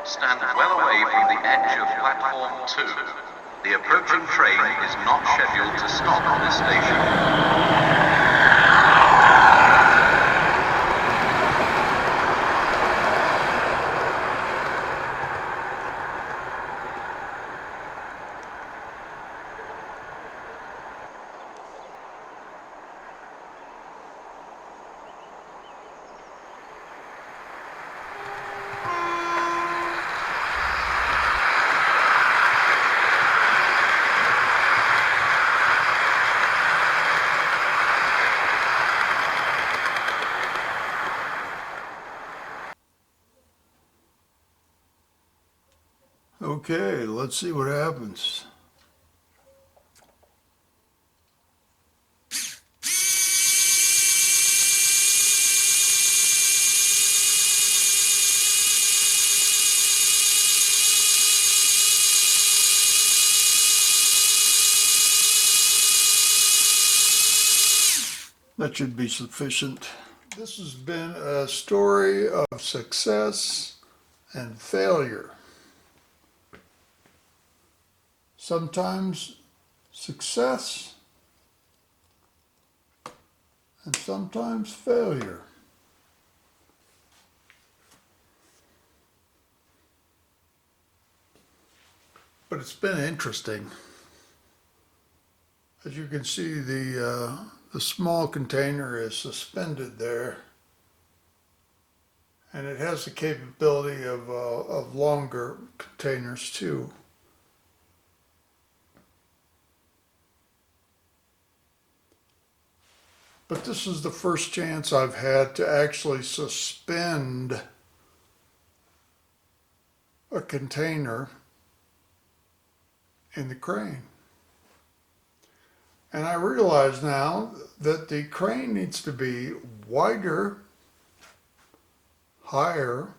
Stand well away from the edge of platform 2. The approaching train is not scheduled to stop at this station. Okay, let's see what happens. That should be sufficient. This has been a story of success and failure. Sometimes success and sometimes failure. But it's been interesting. As you can see, the small container is suspended there, and it has the capability of longer containers too. But this is the first chance I've had to actually suspend a container in the crane. And I realize now that the crane needs to be wider, higher,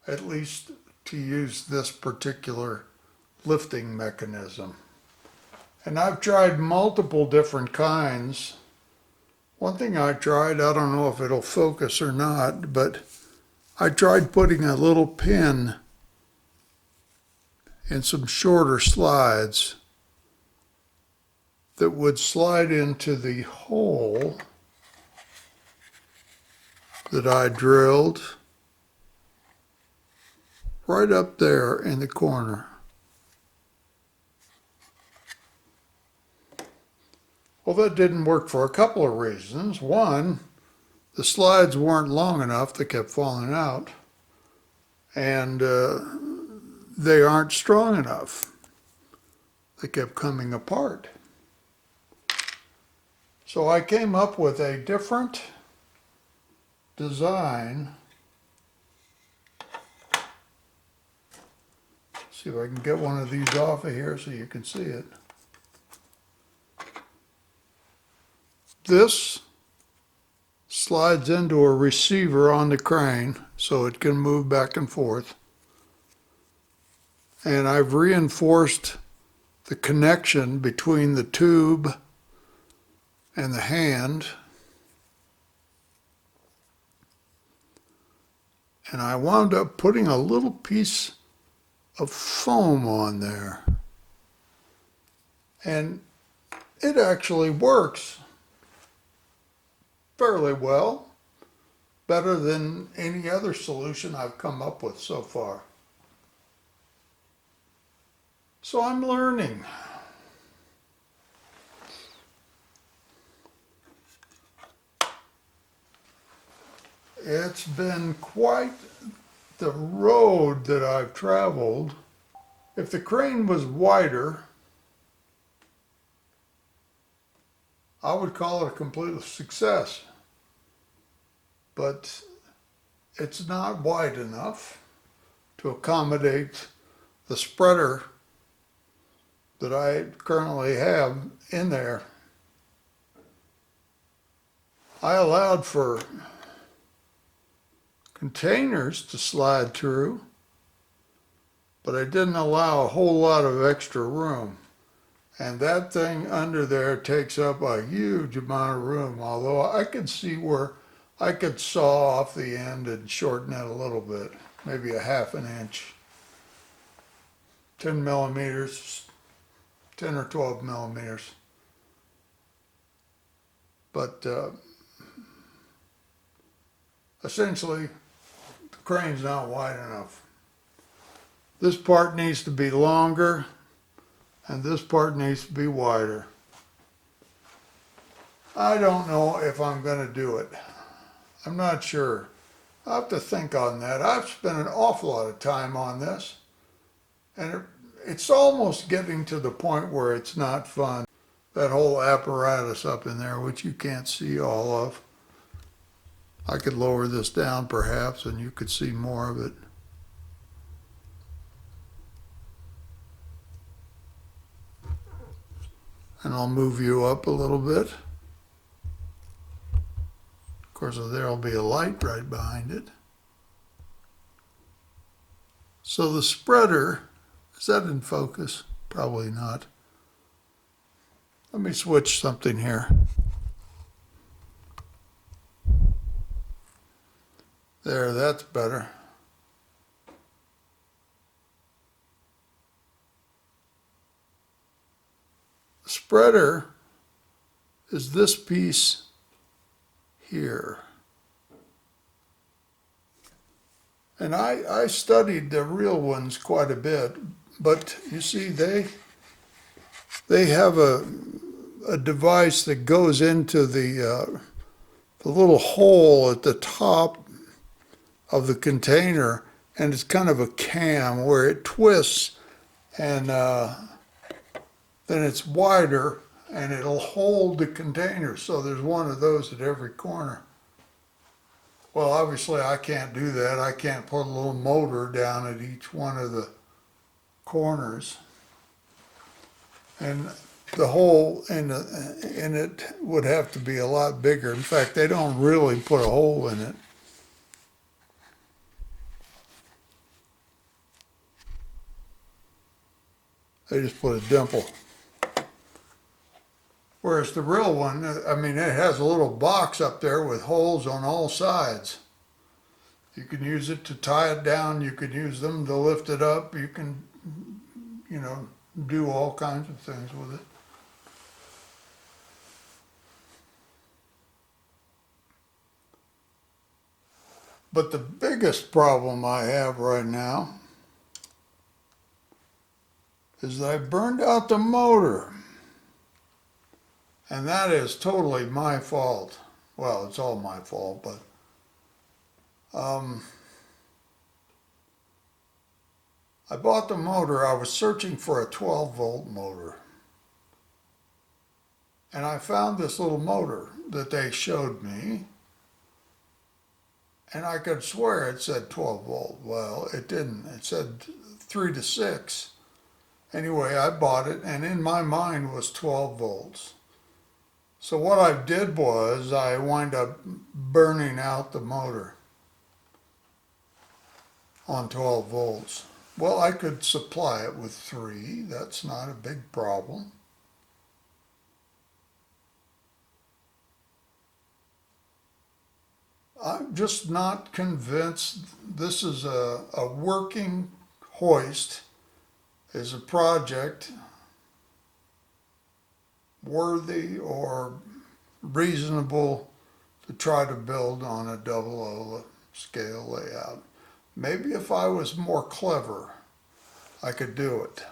at least to use this particular lifting mechanism. And I've tried multiple different kinds. One thing I tried, I don't know if it'll focus or not, but I tried putting a little pin in some shorter slides that would slide into the hole that I drilled right up there in the corner. Well, that didn't work for a couple of reasons. One, the slides weren't long enough, they kept falling out, and they aren't strong enough. They kept coming apart. So I came up with a different design. See if I can get one of these off of here so you can see it. This slides into a receiver on the crane so it can move back and forth. And I've reinforced the connection between the tube and the hand. And I wound up putting a little piece of foam on there. And it actually works fairly well, better than any other solution I've come up with so far. So I'm learning. It's been quite the road that I've traveled. If the crane was wider, I would call it a complete success. But it's not wide enough to accommodate the spreader that I currently have in there. I allowed for containers to slide through, but I didn't allow a whole lot of extra room. And that thing under there takes up a huge amount of room, although I could see where I could saw off the end and shorten it a little bit, maybe a half an inch. 10 millimeters, 10 or 12 millimeters. But essentially, the crane's not wide enough. This part needs to be longer, and this part needs to be wider. I don't know if I'm going to do it. I'm not sure. I'll have to think on that. I've spent an awful lot of time on this, and it's almost getting to the point where it's not fun. That whole apparatus up in there, which you can't see all of. I could lower this down perhaps, and you could see more of it. And I'll move you up a little bit. Of course, there'll be a light right behind it. So the spreader, is that in focus? Probably not. Let me switch something here. There, that's better. The spreader is this piece here. And I studied the real ones quite a bit, but you see they have a device that goes into the little hole at the top of the container, and it's kind of a cam where it twists, and then it's wider, and it'll hold the container. So there's one of those at every corner. Well, obviously I can't do that. I can't put a little motor down at each one of the corners. And the hole in it would have to be a lot bigger. In fact, they don't really put a hole in it. They just put a dimple. Whereas the real one, I mean, it has a little box up there with holes on all sides. You can use it to tie it down. You can use them to lift it up. You can, you know, do all kinds of things with it. But the biggest problem I have right now is that I burned out the motor. And that is totally my fault. Well, it's all my fault, but I bought the motor. I was searching for a 12-volt motor. And I found this little motor that they showed me. And I could swear it said 12 volt. Well, it didn't. It said 3 to 6. Anyway, I bought it, and in my mind was 12 volts. So what I did was I wound up burning out the motor on 12 volts. Well, I could supply it with 3. That's not a big problem. I'm just not convinced this is a working hoist, is a project worthy or reasonable to try to build on a double O scale layout. Maybe if I was more clever, I could do it.